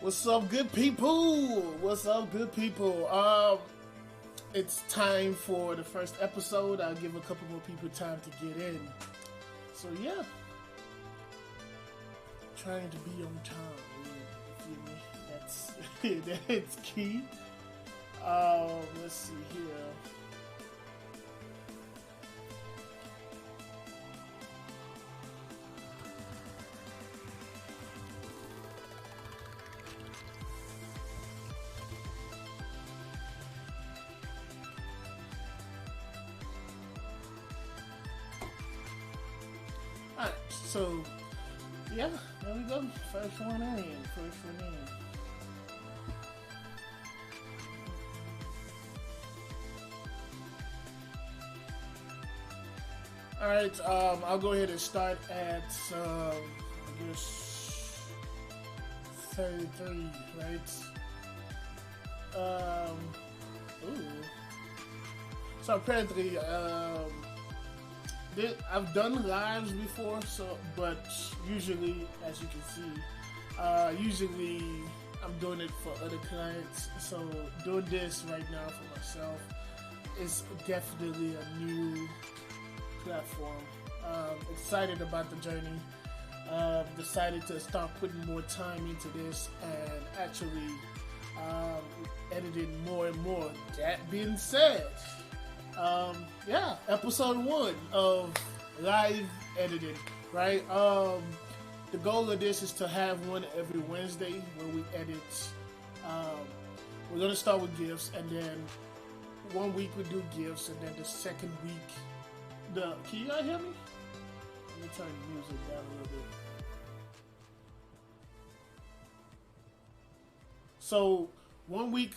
What's up, good people? What's up, good people? It's time for the first episode. I'll give a couple more people time to get in. So yeah, trying to be on time. You feel me? That's key. Let's see here. Alright, so yeah, there we go. First one in. Alright, I'll go ahead and start at I guess 33, right? Ooh. So apparently, I've done lives before, but usually, as you can see, usually I'm doing it for other clients. So doing this right now for myself is definitely a new platform. Excited about the journey. Decided to start putting more time into this and actually editing more and more. That being said, yeah, episode 1 of live editing, right? The goal of this is to have one every Wednesday where we edit. We're gonna start with gifts, and then one week we do gifts, and then the second week, can you guys hear me? Let me turn the music down a little bit. So one week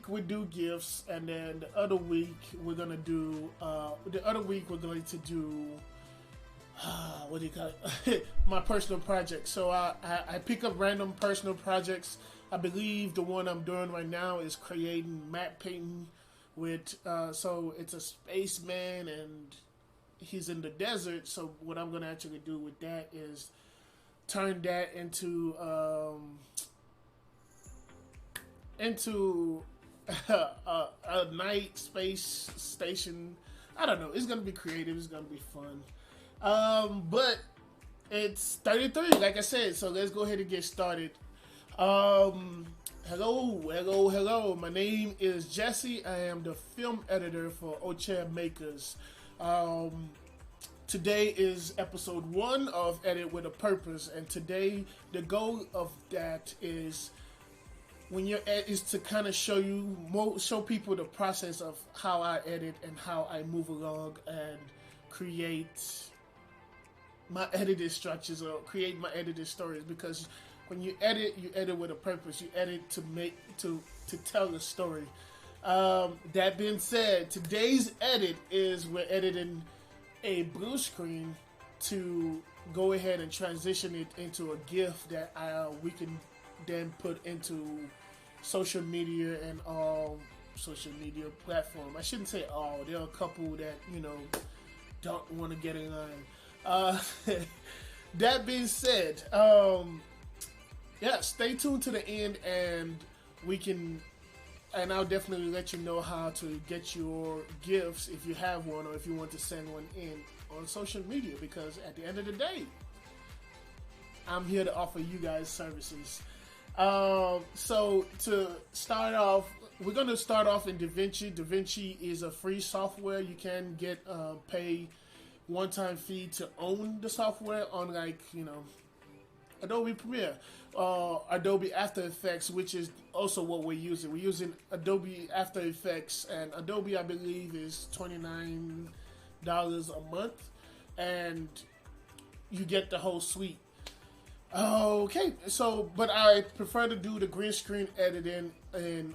we do gifts, and then the other week we're gonna do what do you call it? My personal project. So I pick up random personal projects. I believe the one I'm doing right now is creating map painting with so it's a spaceman and he's in the desert. So what I'm gonna actually do with that is turn that into a night space station. I don't know. It's gonna be creative. It's gonna be fun. But it's 33, like I said. So let's go ahead and get started. Hello. My name is Jesse. I am the film editor for Oche Makers. Today is episode 1 of Edit with a Purpose, and today the goal of that is when you're is to kind of show people the process of how I edit and how I move along and create my edited structures or create my edited stories. Because when you edit with a purpose. You edit to tell the story. That being said, today's edit is we're editing a blue screen to go ahead and transition it into a GIF that we can then put into social media and all social media platform. I shouldn't say all. There are a couple that don't want to get in line. That being said, yeah, stay tuned to the end, and I'll definitely let you know how to get your gifts if you have one, or if you want to send one in on social media. Because at the end of the day, I'm here to offer you guys services. So to start off, we're going to start off in Davinci. Davinci is a free software. You can get pay one-time fee to own the software, unlike Adobe Premiere, Adobe After Effects, which is also what we're using. We're using Adobe After Effects, and Adobe, I believe, is $29 a month, and you get the whole suite. Okay, so, but I prefer to do the green screen editing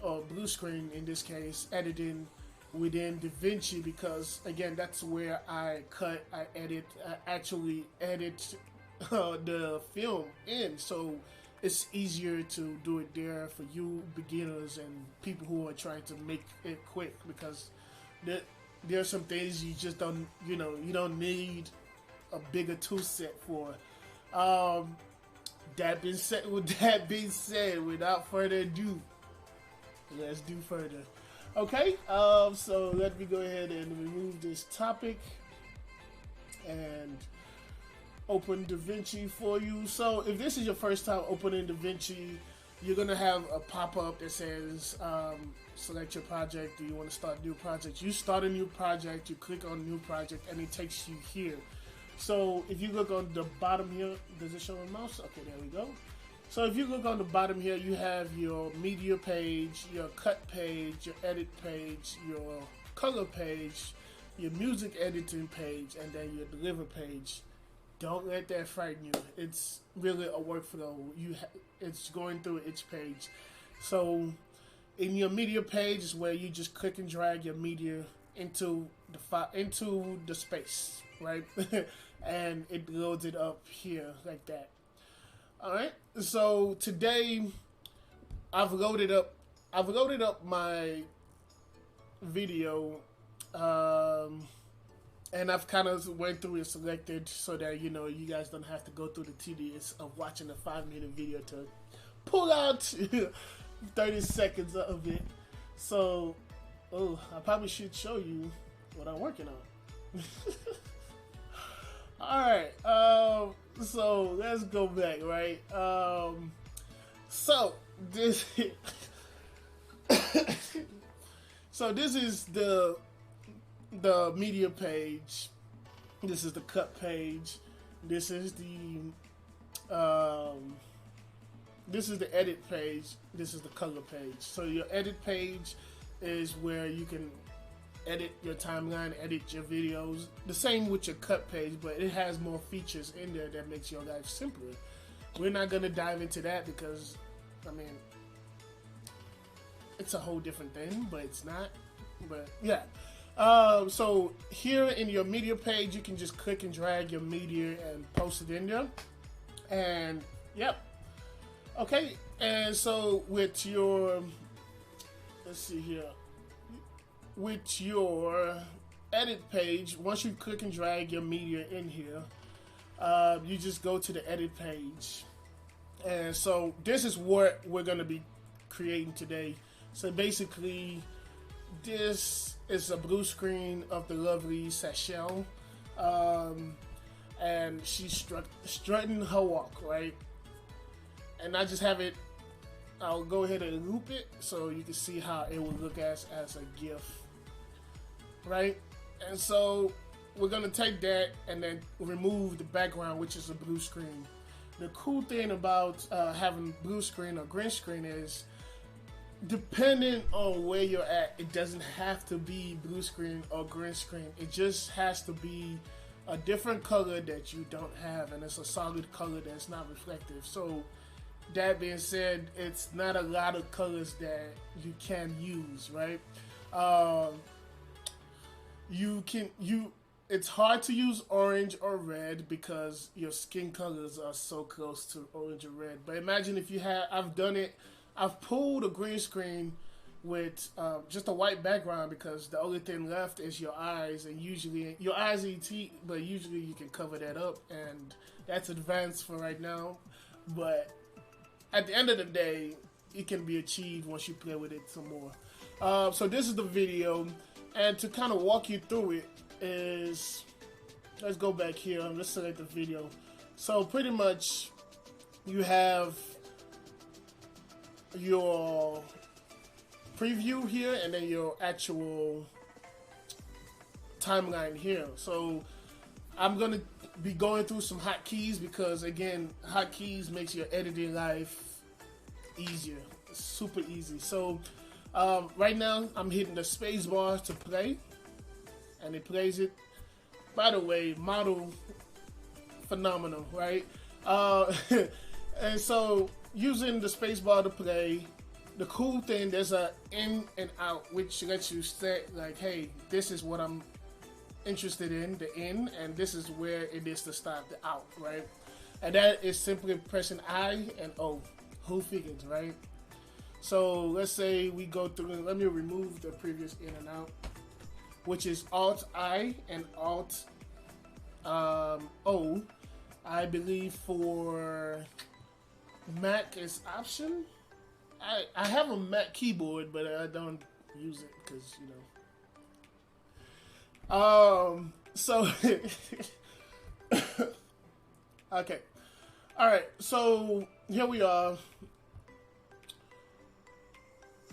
or blue screen, in this case, editing within Davinci, because, again, that's where I cut, I edit, I actually edit the film in, so it's easier to do it there for you beginners and people who are trying to make it quick, because there are some things you just don't, you don't need a bigger tool set for. With that being said, without further ado, let's do further. Okay, so let me go ahead and remove this topic and open Davinci for you. So if this is your first time opening Davinci, you're gonna have a pop-up that says select your project. Do you want to start a new project? You start a new project, you click on new project, and it takes you here. So if you look on the bottom here, does it show a mouse? Okay, there we go. So if you look on the bottom here, you have your media page, your cut page, your edit page, your color page, your music editing page, and then your deliver page. Don't let that frighten you. It's really a workflow. It's going through each page. So in your media page is where you just click and drag your media into the space, right? And it loads it up here like that. All right. So today I've loaded up my video, and I've kind of went through and selected so that you guys don't have to go through the tedious of watching a 5-minute video to pull out 30 seconds of it. So, I probably should show you what I'm working on. Alright, so let's go back, right? So this is the media page. This is the cut page. This is the edit page. This is the color page. So your edit page is where you can edit your timeline, edit your videos. The same with your cut page, but it has more features in there that makes your life simpler. We're not gonna dive into that because, I mean, it's a whole different thing, but it's not. But yeah. So here in your media page, you can just click and drag your media and post it in there. And yep. Okay. And so with your, let's see here. With your edit page, once you click and drag your media in here, you just go to the edit page. And so this is what we're going to be creating today. So basically, this is a blue screen of the lovely Seychelles. And she's strutting her walk, right? And I just have it, I'll go ahead and loop it so you can see how it would look as a GIF. Right? And so we're going to take that and then remove the background, which is a blue screen. The cool thing about having blue screen or green screen is, depending on where you're at, it doesn't have to be blue screen or green screen. It just has to be a different color that you don't have, and it's a solid color that's not reflective. So that being said, it's not a lot of colors that you can use, right? It's hard to use orange or red because your skin colors are so close to orange or red. But imagine if you had, I've pulled a green screen with just a white background because the only thing left is your eyes, and usually your eyes ET, but usually you can cover that up, and that's advanced for right now. But at the end of the day, it can be achieved once you play with it some more. So this is the video. And to kind of walk you through it is, let's go back here and let's select the video. So pretty much you have your preview here and then your actual timeline here. So I'm going to be going through some hotkeys because, again, hotkeys makes your editing life easier. It's super easy. So right now, I'm hitting the space bar to play, and it plays it. By the way, model phenomenal, right? And so, using the space bar to play, the cool thing, there's a in and out, which lets you set, like, hey, this is what I'm interested in, the in, and this is where it is to start the out, right? And that is simply pressing I and O. Who figures, right? So let's say we go through, let me remove the previous in and out, which is Alt I and Alt O, I believe for Mac is option. I have a Mac keyboard, but I don't use it because So okay, all right. So here we are.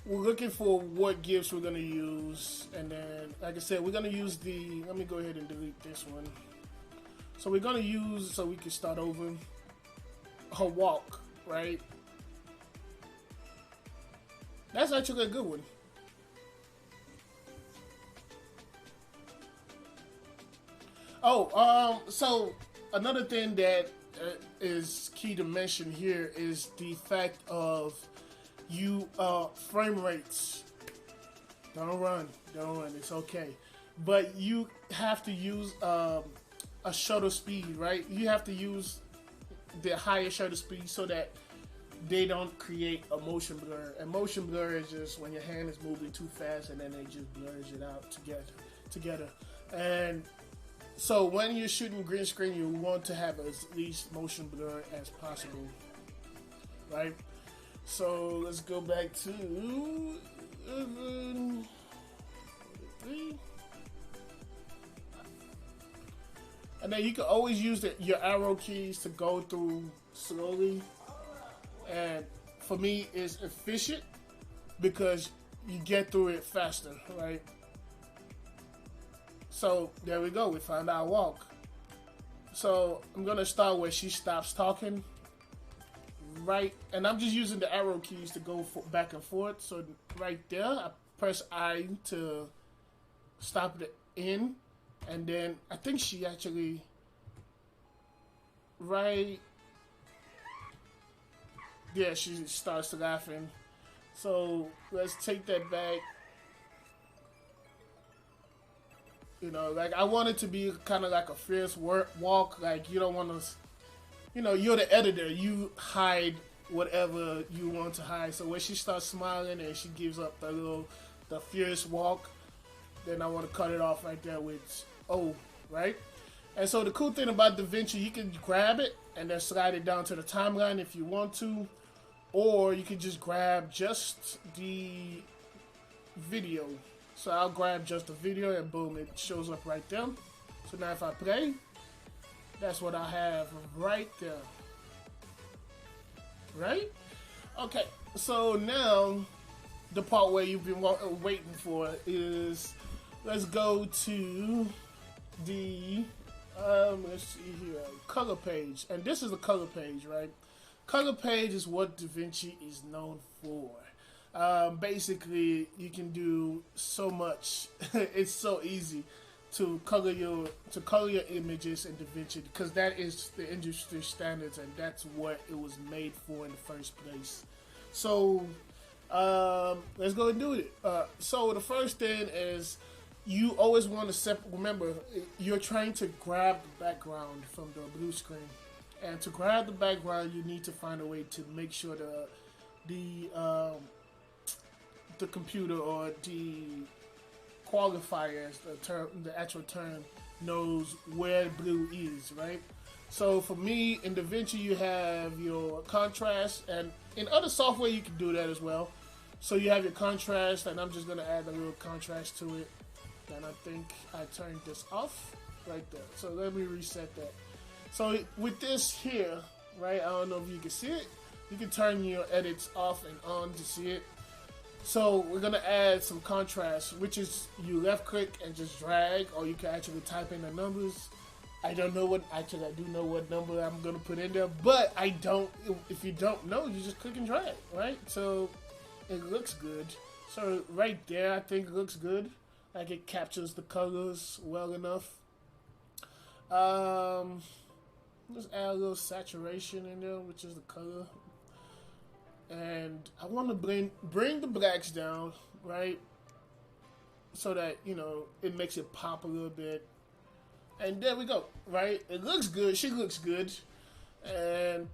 We're looking for what gifts we're gonna use, and then, like I said, we're gonna use the. Let me go ahead and delete this one. So we're gonna use, so we can start over, her walk, right? That's actually a good one. Oh, so another thing that is key to mention here is the fact of you frame rates. Don't run, it's okay, but you have to use a shutter speed, right? You have to use the higher shutter speed so that they don't create a motion blur. And motion blur is just when your hand is moving too fast and then it just blurs it out together. And so when you're shooting green screen, you want to have as least motion blur as possible, right? So let's go back to 3. And then you can always use your arrow keys to go through slowly. And for me, it's efficient because you get through it faster, right? So there we go. We found our walk. So I'm gonna start where she stops talking, right? And I'm just using the arrow keys to go back and forth. So right there, I press I to stop the in, and then I think she actually right. Yeah, she starts laughing. So let's take that back. Like I want it to be kind of like a fierce walk. Like you don't want to, you're the editor. You hide whatever you want to hide. So when she starts smiling and she gives up the fierce walk, then I want to cut it off right there with O, right? And so the cool thing about Davinci, you can grab it and then slide it down to the timeline if you want to. Or you can just grab just the video. So I'll grab just the video and boom, it shows up right there. So now if I play, that's what I have right there. Right? Okay, so now the part where you've been waiting for is, let's go to the, let's see here, color page. And this is the color page, right? Color page is what Davinci is known for. Basically, you can do so much. It's so easy to color your images in Davinci because that is the industry standards and that's what it was made for in the first place. So let's go and do it. So the first thing is you always want to remember you're trying to grab the background from the blue screen. And to grab the background, you need to find a way to make sure the computer or the qualifiers, the actual term, knows where blue is, right? So for me, in Davinci, you have your contrast, and in other software, you can do that as well. So you have your contrast, and I'm just going to add a little contrast to it. And I think I turned this off right there. So let me reset that. So with this here, right, I don't know if you can see it. You can turn your edits off and on to see it. So we're going to add some contrast, which is you left click and just drag, or you can actually type in the numbers. I don't know what, actually I do know what number I'm going to put in there, but I don't, if you don't know, you just click and drag, right? So it looks good. So right there, I think it looks good. Like it captures the colors well enough. Just add a little saturation in there, which is the color. And I want to bring the blacks down, right? So that, it makes it pop a little bit. And there we go, right? It looks good. She looks good. And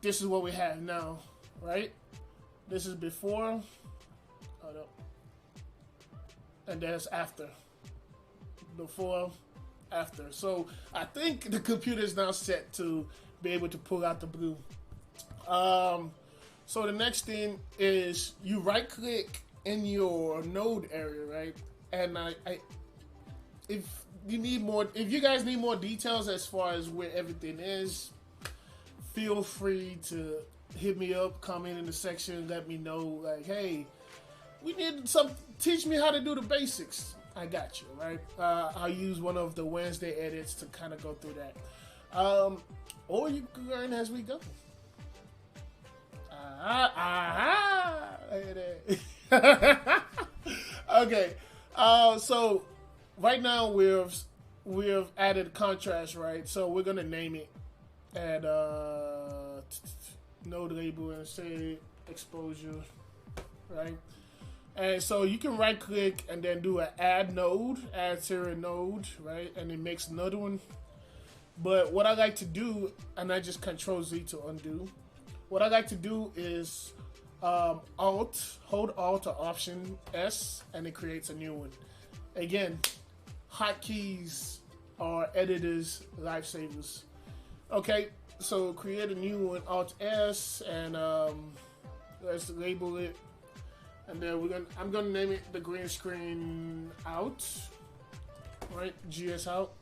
this is what we have now, right? This is before. Oh, no. And there's after. Before, after. So I think the computer is now set to be able to pull out the blue. So the next thing is you right click in your node area, right? And if if you guys need more details as far as where everything is, feel free to hit me up, comment in the section, let me know, like, hey, we need teach me how to do the basics. I got you, right? I'll use one of the Wednesday edits to kind of go through that. Or you can learn as we go. Okay. So right now we've added contrast, right? So we're gonna name it at node label and say exposure, right? And so you can right click and then do an add serial node, right? And it makes another one. But what I like to do, and I just Control Z to undo. What I like to do is hold Alt or Option S, and it creates a new one. Again, hotkeys are editors' lifesavers. Okay, so create a new one, Alt S, and let's label it. And then I'm gonna name it the green screen out, right? GS out.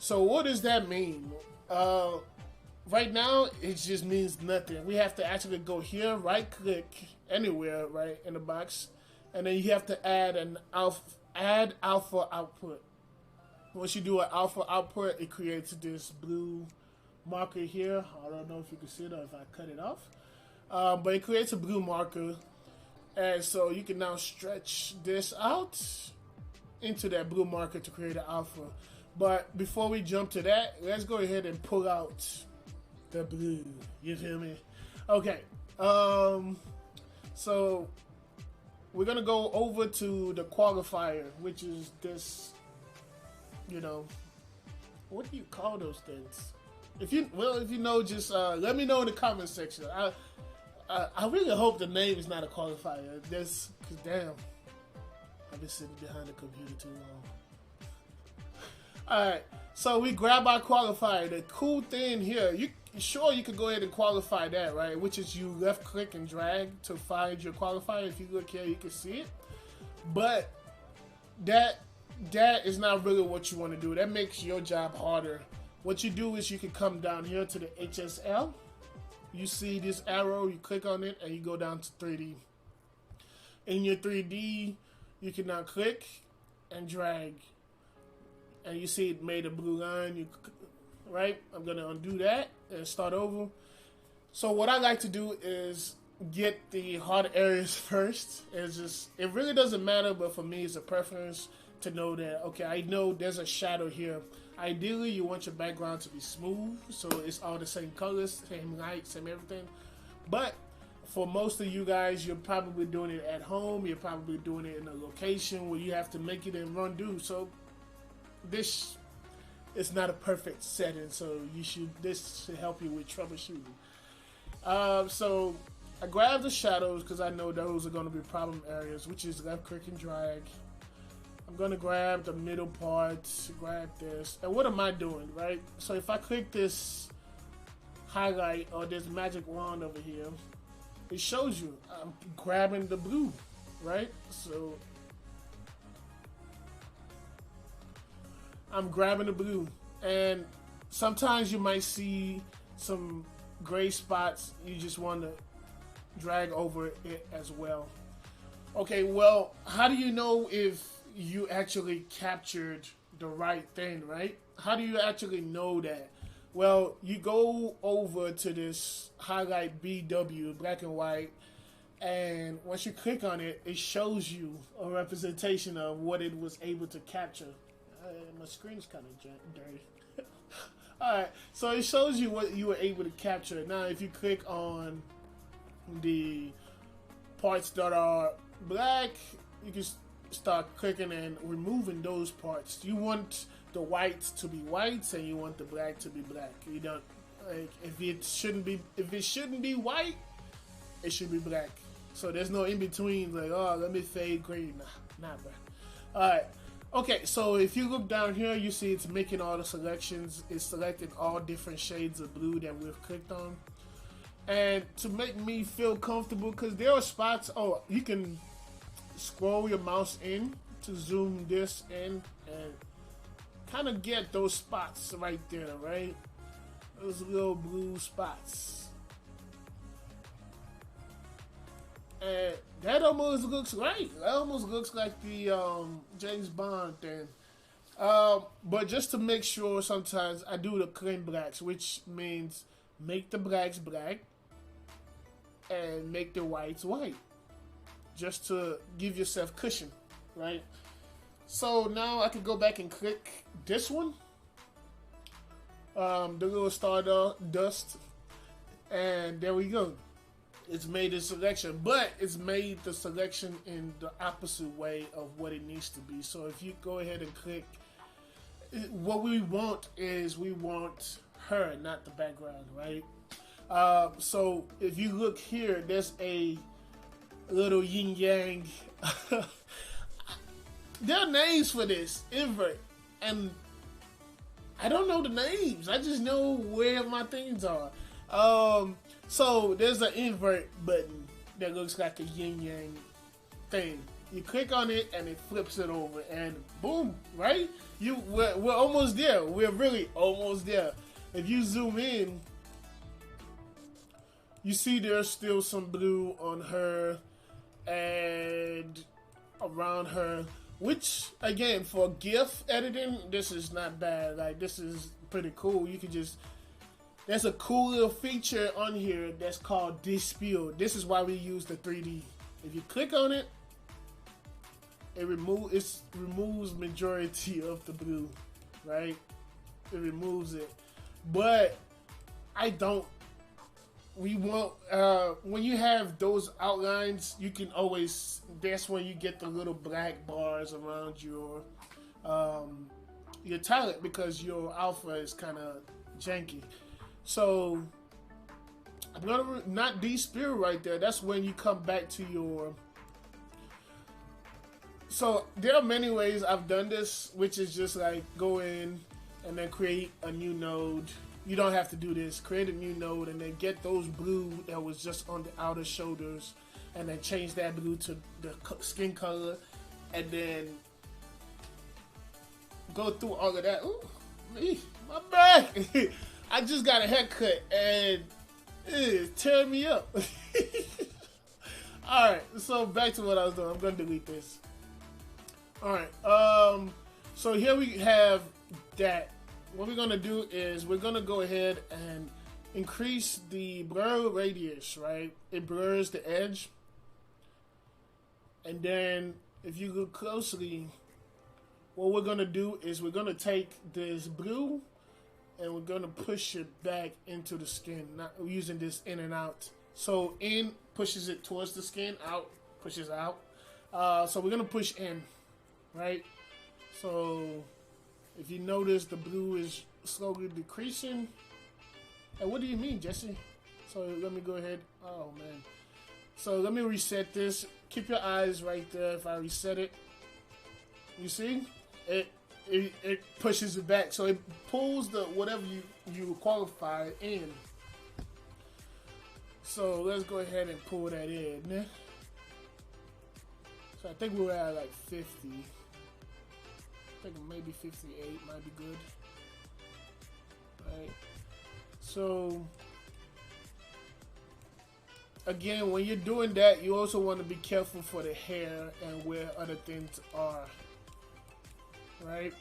So what does that mean? Right now, it just means nothing. We have to actually go here, right click anywhere, right in the box, and then you have to add add alpha output. Once you do an alpha output, it creates this blue marker here. I don't know if you can see it or if I cut it off, but it creates a blue marker. And so you can now stretch this out into that blue marker to create an alpha. But before we jump to that, let's go ahead and pull out the blue. You feel me? Okay. So we're gonna go over to the qualifier, which is this. What do you call those things? If you know, just let me know in the comment section. I really hope the name is not a qualifier. Cause damn, I've been sitting behind the computer too long. Alright, so we grab our qualifier. The cool thing here, you could go ahead and qualify that, right? Which is you left click and drag to find your qualifier. If you look here, you can see it. But that is not really what you want to do. That makes your job harder. What you do is you can come down here to the HSL. You see this arrow, you click on it, and you go down to 3D. In your 3D, you can now click and drag. And you see it made a blue line, right? I'm going to undo that and start over. So what I like to do is get the hard areas first. It really doesn't matter, but for me, it's a preference to know that, okay, I know there's a shadow here. Ideally, you want your background to be smooth, so it's all the same colors, same light, same everything. But for most of you guys, you're probably doing it at home. You're probably doing it in a location where you have to make it in run-do. So this is not a perfect setting, so this should help you with troubleshooting. So I grabbed the shadows because I know those are going to be problem areas, which is left click and drag. I'm going to grab the middle part, grab this. And what am I doing, right? So if I click this highlight or this magic wand over here, it shows you I'm grabbing the blue, right? So I'm grabbing the blue. And sometimes you might see some gray spots. You just want to drag over it as well. Okay, well, how do you know if you actually captured the right thing, right? How do you actually know that? Well, you go over to this highlight BW, black and white, and once you click on it, it shows you a representation of what it was able to capture. My screen's kind of dirty. Alright, so it shows you what you were able to capture. Now, if you click on the parts that are black, you can start clicking and removing those parts. You want the whites to be whites and you want the black to be black. You don't like if it shouldn't be white, it should be black. So there's no in between like, oh, let me fade green. Nah, bro. Alright. Okay, so if you look down here, you see it's making all the selections. It's selecting all different shades of blue that we've clicked on. And to make me feel comfortable, because there are spots, oh, you can scroll your mouse in to zoom this in and kind of get those spots right there, right? Those little blue spots. And that almost looks right. That almost looks like the James Bond thing. But just to make sure, sometimes I do the clean blacks, which means make the blacks black and make the whites white, just to give yourself cushion, right? So now I can go back and click this one, the little star dust, and there we go. It's made a selection, but it's made the selection in the opposite way of what it needs to be. So if you go ahead and click, what we want is we want her, not the background, right? So if you look here, there's a little yin yang. There are names for this invert, and I don't know the names. I just know where my things are. So there's an invert button that looks like a yin yang thing. You click on it and it flips it over, and boom, right? We're almost there. We're really almost there. If you zoom in, you see there's still some blue on her and around her, which again, for GIF editing, this is not bad. Like, this is pretty cool. You can just, there's a cool little feature on here that's called Dispel. This is why we use the 3D. If you click on it, it removes majority of the blue, right? It removes it. But I don't, we want, when you have those outlines, you can always, that's when you get the little black bars around your talent, because your alpha is kind of janky. So I'm gonna not Dispel right there. That's when you come back to your. So there are many ways I've done this, which is just like go in and then create a new node. You don't have to do this. Create a new node and then get those blue that was just on the outer shoulders, and then change that blue to the skin color, and then go through all of that. Ooh, me, my back. I just got a haircut and it's tearing me up. Alright, so back to what I was doing. I'm going to delete this. Alright, so here we have that. What we're going to do is we're going to go ahead and increase the blur radius, right? It blurs the edge. And then if you look closely, what we're going to do is we're going to take this blue and we're going to push it back into the skin, not using this in and out. So in pushes it towards the skin, out pushes out. So we're going to push in, right? So if you notice, the blue is slowly decreasing. And what do you mean, Jesse? So let me go ahead. Oh, man. So let me reset this. Keep your eyes right there. If I reset it, you see? It pushes it back. So it pulls the whatever you qualify in. So let's go ahead and pull that in. So I think we're at like 50. I think maybe 58 might be good. Right. So again, when you're doing that, you also want to be careful for the hair and where other things are. Right?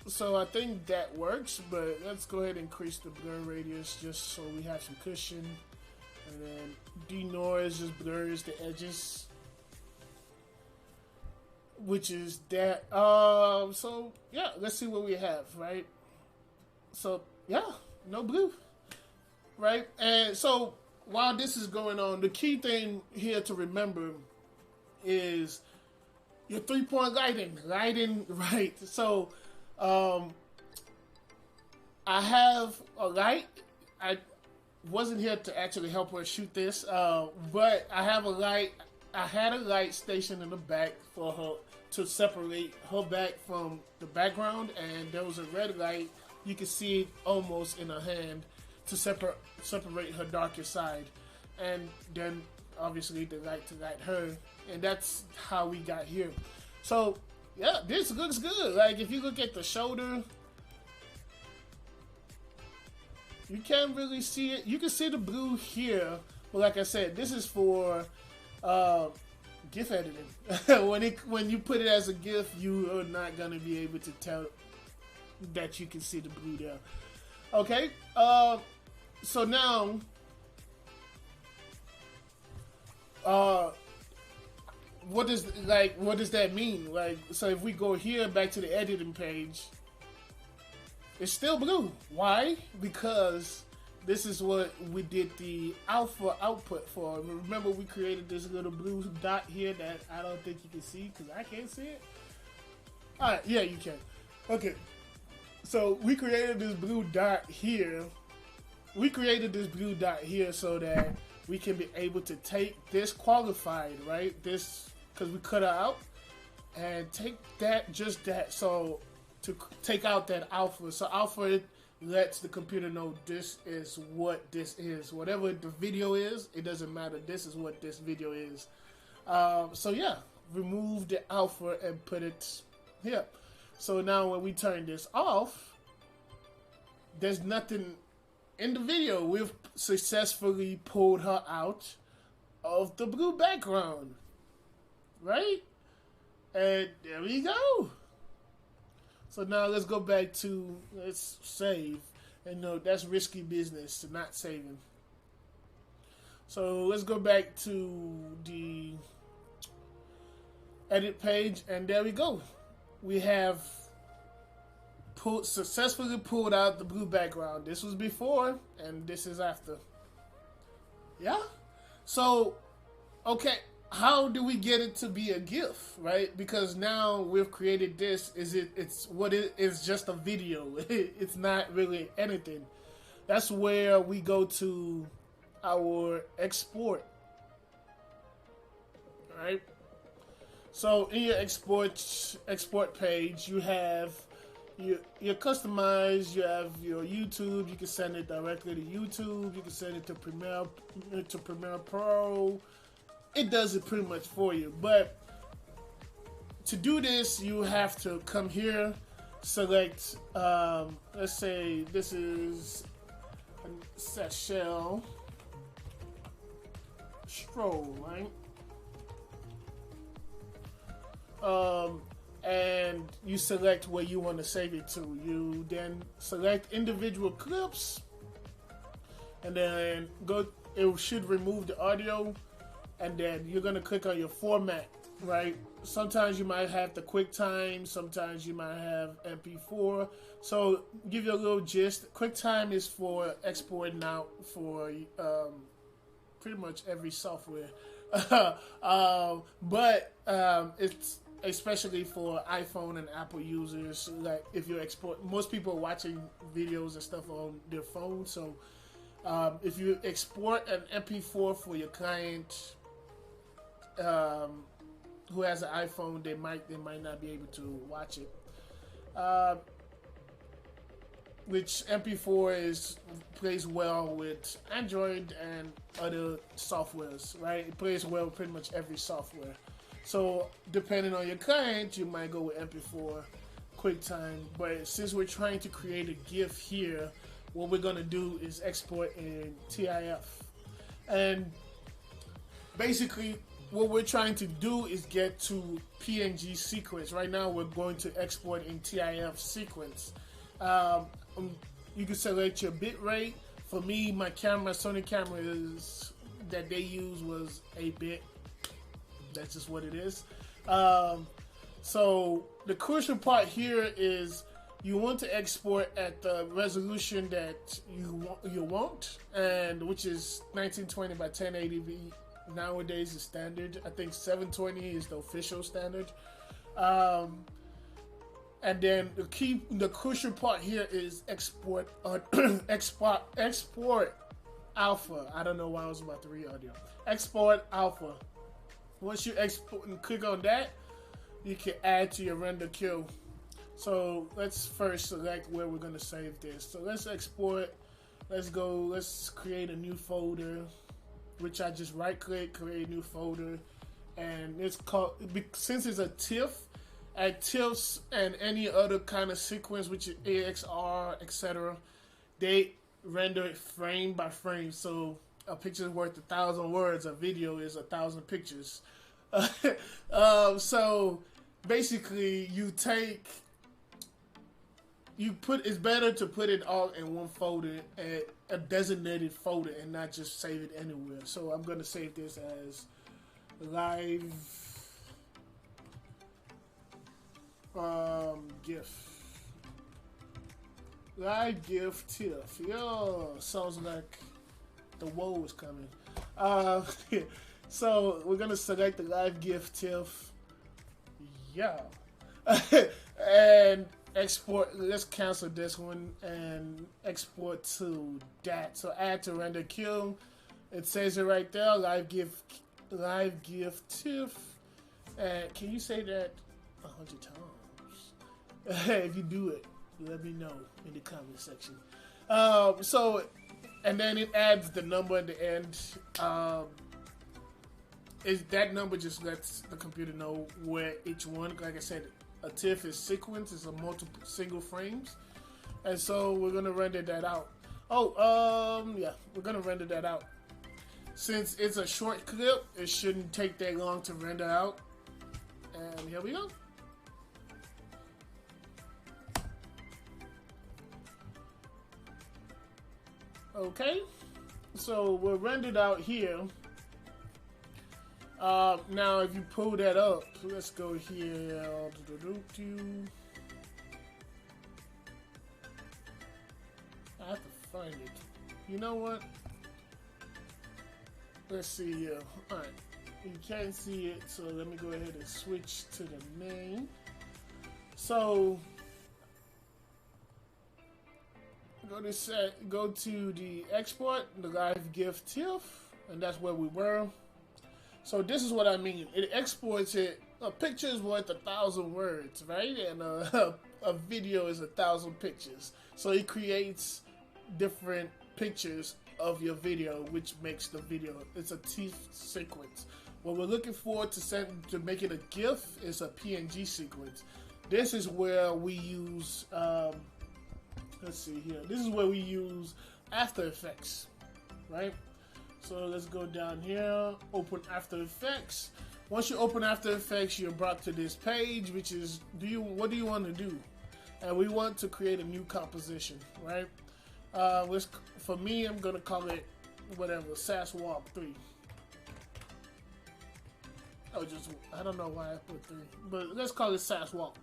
So I think that works, but let's go ahead and increase the blur radius just so we have some cushion. And then denoise just blurs the edges, which is that. So yeah, let's see what we have, right? So yeah, no blue, right? And so while this is going on, the key thing here to remember is your 3-point lighting, right. So I have a light. I wasn't here to actually help her shoot this, but I have a light. I had a light stationed in the back for her to separate her back from the background, and there was a red light. You can see it almost in her hand to separate her darker side, and then obviously the light to light her, and that's how we got here. So yeah, this looks good. Like if you look at the shoulder, you can't really see it. You can see the blue here, but like I said, this is for GIF editing. when you put it as a GIF, you are not gonna be able to tell that you can see the blue there. Okay, so now, what does that mean? Like, so if we go here back to the editing page, it's still blue. Why? Because this is what we did the alpha output for. Remember, we created this little blue dot here that I don't think you can see because I can't see it. All right, yeah, you can. Okay, so we created this blue dot here. We created this blue dot here so that we can be able to take this qualified, right? This, because we cut it out, and take that, just that. So to take out that alpha. So alpha lets the computer know this is what this is. Whatever the video is, it doesn't matter. This is what this video is. So yeah, remove the alpha and put it here. So now when we turn this off, there's nothing in the video. We've successfully pulled her out of the blue background, right? And there we go. So now let's go back to, let's save. And no, that's risky business to not saving. So let's go back to the edit page, and there we go. We have successfully pulled out the blue background. This was before, and this is after. Yeah. So, okay, how do we get it to be a GIF, right? Because now we've created this. It's just a video. It's not really anything. That's where we go to our export, right? So in your export page, you have your customized. You have your YouTube. You can send it directly to YouTube. You can send it to Premiere Pro. It does it pretty much for you. But to do this, you have to come here, select. Let's say this is a Seychelles stroll, right? And you select where you want to save it to. You then select individual clips, and then go. It should remove the audio, and then you're gonna click on your format, right? Sometimes you might have the QuickTime, sometimes you might have MP4. So give you a little gist. QuickTime is for exporting out for pretty much every software, but it's especially for iPhone and Apple users. Like if you export, most people are watching videos and stuff on their phone. So if you export an MP4 for your client who has an iPhone, they might not be able to watch it. Which MP4 plays well with Android and other softwares, right? It plays well with pretty much every software. So depending on your client, you might go with MP4, QuickTime. But since we're trying to create a GIF here, what we're gonna do is export in TIF. And basically, what we're trying to do is get to PNG sequence. Right now, we're going to export in TIF sequence. You can select your bit rate. For me, my Sony cameras that they use was 8-bit. That's just what it is. So the crucial part here is you want to export at the resolution that you want, and which is 1920 by 1080p. Nowadays is standard. I think 720 is the official standard. And then the crucial part here is export alpha. I don't know why I was about to read audio. Export alpha. Once you export and click on that, you can add to your render queue. So let's first select where we're going to save this. So let's export Let's go. Let's create a new folder, which I just right click, create a new folder, and it's called, since it's a TIFF. At TIFFs and any other kind of sequence, which is AXR, etc., they render it frame by frame. So a picture is worth 1,000 words. A video is 1,000 pictures. So basically, it's better to put it all in one folder, a designated folder, and not just save it anywhere. So I'm going to save this as live GIF. Live GIF TIFF. Yo, sounds like the woe is coming. So we're gonna select the live GIF TIFF. Yeah. And export. Let's cancel this one and export to that. So add to render queue. It says it right there. Live GIF TIFF. And can you say that 100 times? If you do it, let me know in the comment section. So, and then it adds the number at the end. Is that number just lets the computer know where each one? Like I said, a TIFF is sequence. It's a multiple single frames, and so we're gonna render that out. Yeah, we're gonna render that out. Since it's a short clip, it shouldn't take that long to render out. And here we go. Okay, so we're rendered out here. Now if you pull that up, let's go here. I have to find it. You know what? Let's see here. Alright, you can't see it, so let me go ahead and switch to the main. So go to the export, the live GIF TIFF, and that's where we were. So this is what I mean. It exports it. A picture is worth 1,000 words, right? And a video is 1,000 pictures. So it creates different pictures of your video, which makes the video. It's a TIFF sequence. What we're looking for to make it a GIF is a PNG sequence. This is where we use. Let's see here. This is where we use After Effects, right? So let's go down here, open After Effects. Once you open After Effects, you're brought to this page, which is, what do you want to do? And we want to create a new composition, right? For me, I'm gonna call it whatever, SAS Walk 3. I don't know why I put 3, but let's call it SAS Walk,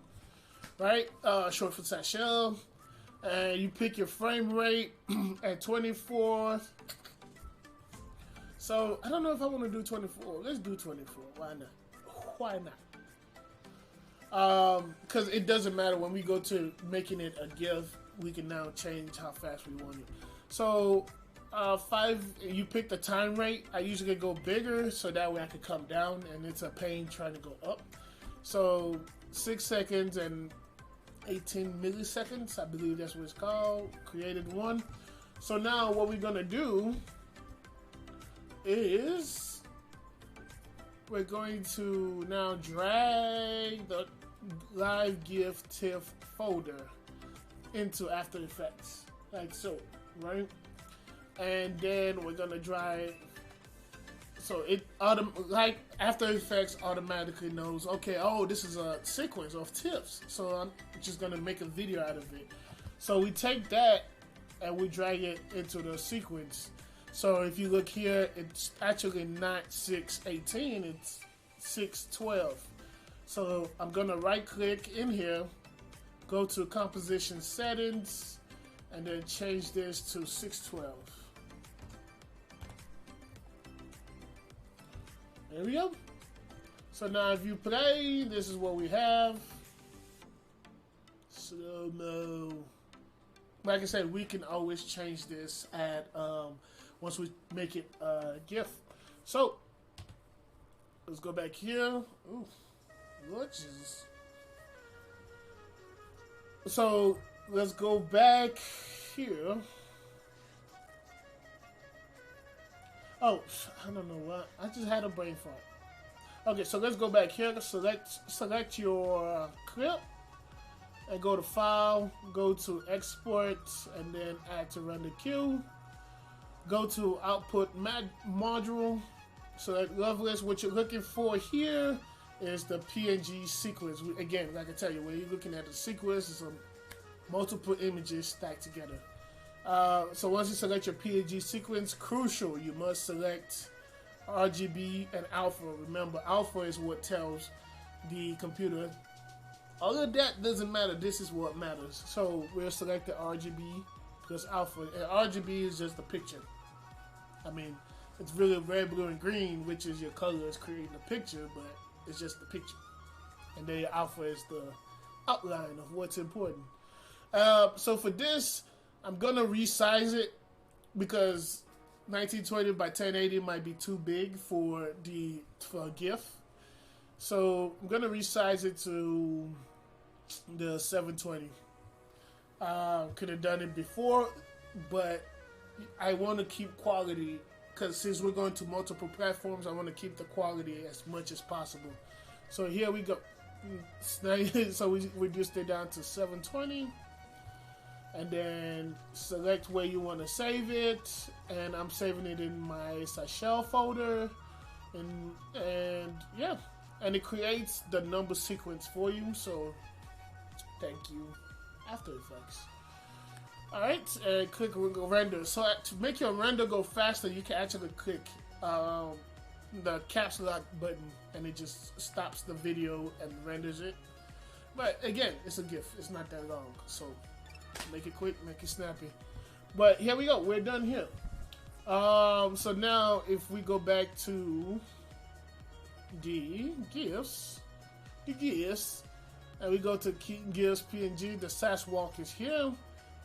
right? Short for SAS Shell. And you pick your frame rate at 24. So I don't know if I want to do 24. Let's do 24. Why not? Why not? Because it doesn't matter when we go to making it a GIF. We can now change how fast we want it. So 5. You pick the time rate. I usually go bigger so that way I can come down, and it's a pain trying to go up. So 6 seconds and 18 milliseconds, I believe that's what it's called. Created one. So now what we're gonna do is we're going to now drag the live GIF TIFF folder into After Effects, like so, right? And then we're gonna drag. So it like After Effects automatically knows, okay, oh, this is a sequence of TIFFs, so I'm just gonna make a video out of it. So we take that and we drag it into the sequence. So if you look here, it's actually not 618, it's 612. So I'm gonna right click in here, go to composition settings, and then change this to 612. There we go. So now if you play, this is what we have. Slow-mo. Like I said, we can always change this at once we make it a GIF. So let's go back here. Ooh, Lord Jesus. So let's go back here. Oh, I don't know what. I just had a brain fart. Okay, so let's go back here. Select your clip and go to File, go to Export, and then Add to Render Queue. Go to Output Module. Select Loveless. What you're looking for here is the PNG sequence. Again, like I tell you, when you're looking at the sequence, it's multiple images stacked together. So once you select your PNG sequence, crucial, you must select RGB and alpha. Remember, alpha is what tells the computer. All of that doesn't matter. This is what matters. So we'll select the RGB because alpha and RGB is just the picture. I mean, it's really red, blue, and green, which is your colors creating the picture, but it's just the picture. And then your alpha is the outline of what's important. So for this, I'm gonna resize it because 1920 by 1080 might be too big for a GIF. So I'm gonna resize it to the 720. Could have done it before, but I want to keep quality because since we're going to multiple platforms, I want to keep the quality as much as possible. So here we go. So we reduced it down to 720. And then select where you want to save it, and I'm saving it in my Seychelles folder, and yeah, and it creates the number sequence for you. So thank you, After Effects. All right, and click render. So to make your render go faster, you can actually click the caps lock button, and it just stops the video and renders it. But again, it's a GIF; it's not that long, so. Make it quick, make it snappy. But here we go, we're done here. So now if we go back to the GIFs, and we go to GIFs PNG, the SAS walk is here.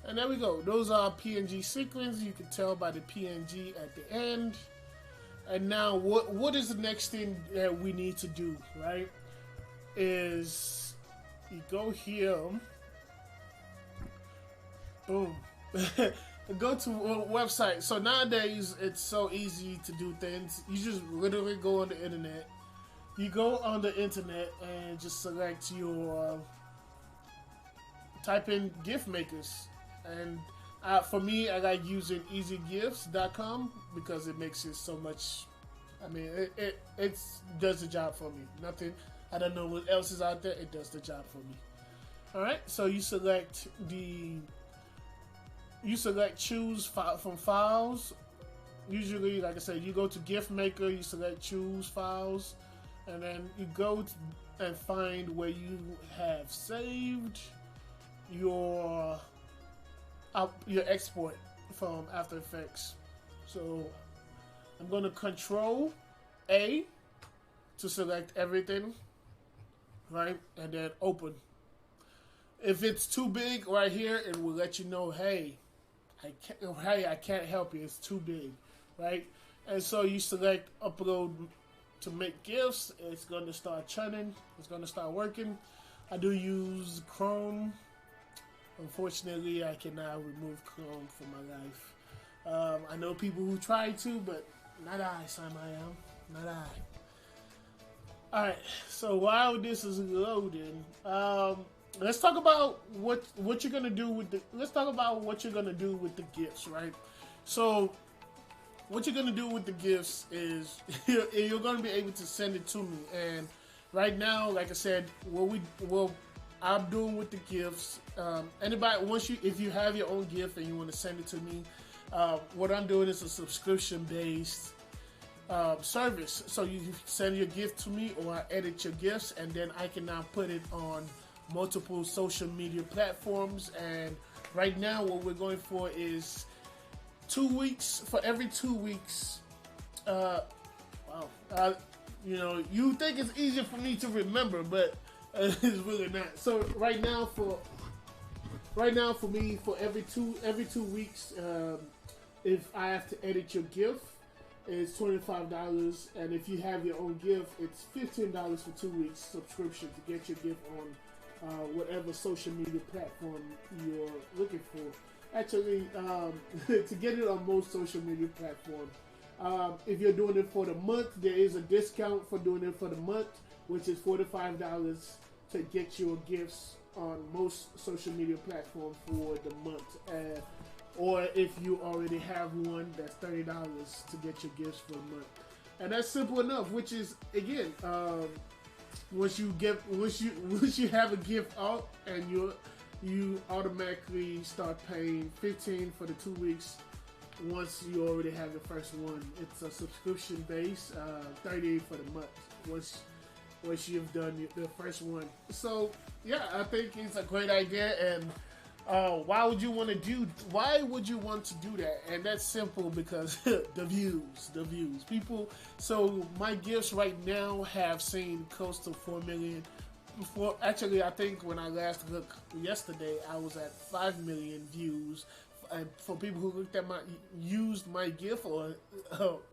And there we go, those are PNG sequence. You can tell by the PNG at the end. And now what is the next thing that we need to do, right? Is you go here, boom. Go to a website. So nowadays, it's so easy to do things. You just literally go on the internet. You go on the internet and just select your, type in GIF makers. And for me, I like using easygifs.com because it makes it so much, I mean, it does the job for me. Nothing, I don't know what else is out there. It does the job for me. All right, so you select choose from files. Usually, like I said, you go to GIF Maker, you select choose files, and then you go and find where you have saved your export from After Effects. So I'm going to Control A to select everything, right? And then open. If it's too big right here, it will let you know, hey, I can't help you, it's too big, right? And so you select upload to make GIFs. It's going to start churning. It's going to start working. I do use Chrome. Unfortunately, I cannot remove Chrome from my life. I know people who try to, but not I, Sam. I am not I. All right. So while this is loading, let's talk about what you're gonna do with the. Let's talk about what you're gonna do with the GIFs, right? So, what you're gonna do with the GIFs is you're gonna be able to send it to me. And right now, like I said, what I'm doing with the GIFs. Anybody, if you have your own GIF and you want to send it to me, what I'm doing is a subscription-based service. So you send your GIF to me, or I edit your GIFs, and then I can now put it on multiple social media platforms. And right now what we're going for is 2 weeks. For every 2 weeks, you know, you think it's easier for me to remember, but it's really not. So right now for me, for every two weeks, if I have to edit your GIF, it's $25, and if you have your own GIF, it's $15 for 2 weeks subscription to get your GIF on whatever social media platform you're looking for. Actually, to get it on most social media platforms, If you're doing it for the month, there is a discount for doing it for the month, which is $45 to get your gifts on most social media platforms for the month. Or if you already have one, that's $30 to get your gifts for the month. And that's simple enough. Which is again, once you have a gift out, and you automatically start paying $15 for the 2 weeks. Once you already have the first one, it's a subscription base, $30 for the month. Once you've done the first one, so yeah, I think it's a great idea. And why would you want to do that? And that's simple, because the views, people. So my gifts right now have seen close to 4 million. Actually, I think when I last looked yesterday, I was at 5 million views. And for people who used my gift or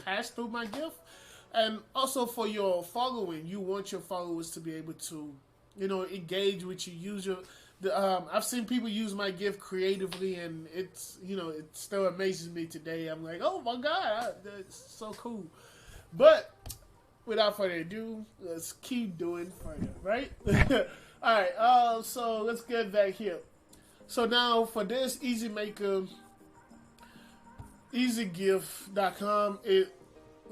passed through my gift. And also for your following, you want your followers to be able to, engage with you. I've seen people use my gift creatively, and it still amazes me today. I'm like, oh my God, that's so cool. But without further ado, let's keep doing further, right? All right, so let's get back here. So now for this EasyGift.com, it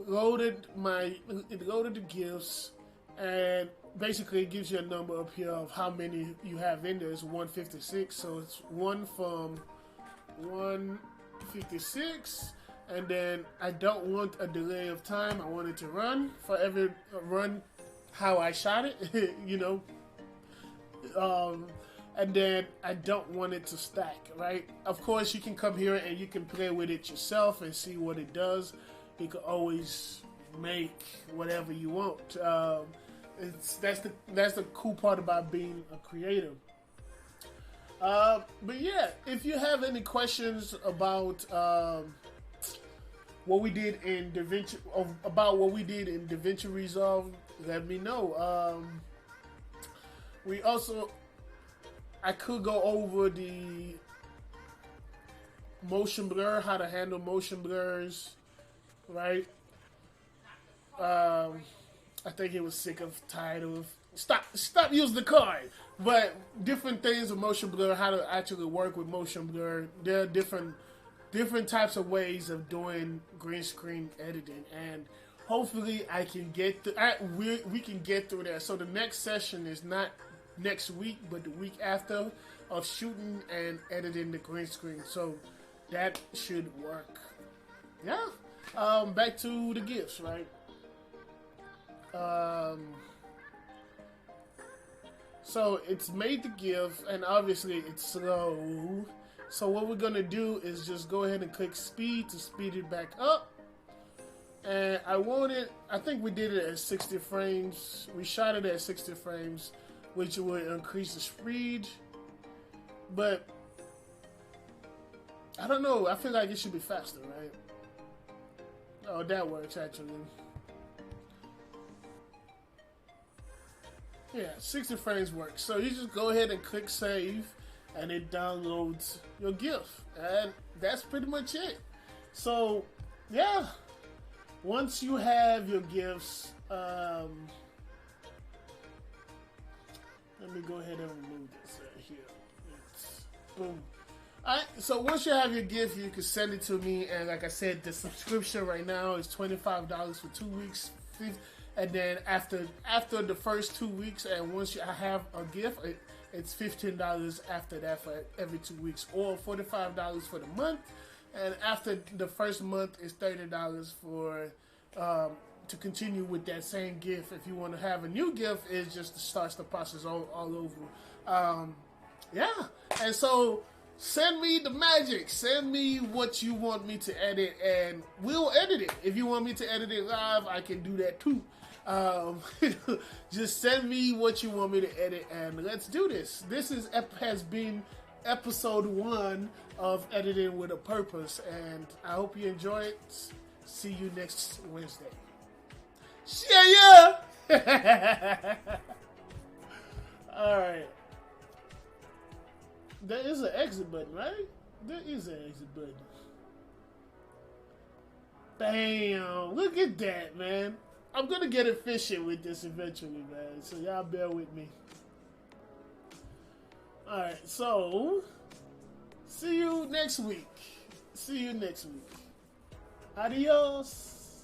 loaded the gifts, and basically it gives you a number up here of how many you have in there. It's 156, so it's one from 156, and then I don't want a delay of time. I want it to run how I shot it, and then I don't want it to stack, right? Of course, you can come here and you can play with it yourself and see what it does. You can always make whatever you want. That's the cool part about being a creator. But yeah, if you have any questions about what we did in Davinci, Resolve, let me know. I could go over the motion blur, how to handle motion blurs, right? I think he was tired of stop using the card. But different things with motion blur, how to actually work with motion blur. There are different types of ways of doing green screen editing, and hopefully I can we can get through that. So the next session is not next week, but the week after, of shooting and editing the green screen. So that should work. Yeah. Back to the gifts, right? So it's made the gift, and obviously it's slow. So what we're gonna do is just go ahead and click speed to speed it back up. And I think we did it at 60 frames. We shot it at 60 frames, which would increase the speed. But I don't know. I feel like it should be faster, right? Oh, that works actually. Yeah, 60 frames works. So you just go ahead and click save, and it downloads your GIF. And that's pretty much it. So, yeah. Once you have your GIFs, let me go ahead and remove this right here. Boom. Alright, so once you have your GIF, you can send it to me. And like I said, the subscription right now is $25 for 2 weeks. And then after the first 2 weeks, and once I have a GIF, it's $15 after that for every 2 weeks, or $45 for the month. And after the first month, it's $30 for to continue with that same GIF. If you want to have a new GIF, it just starts the process all over. Yeah, and so send me the magic. Send me what you want me to edit, and we'll edit it. If you want me to edit it live, I can do that too. Just send me what you want me to edit, and let's do this. This has been episode 1 of Editing with a Purpose, and I hope you enjoy it. See you next Wednesday. Yeah. All right. There is an exit button, right? There is an exit button. Bam! Look at that, man. I'm gonna get efficient with this eventually, man. So y'all bear with me. Alright, so see you next week. See you next week. Adios.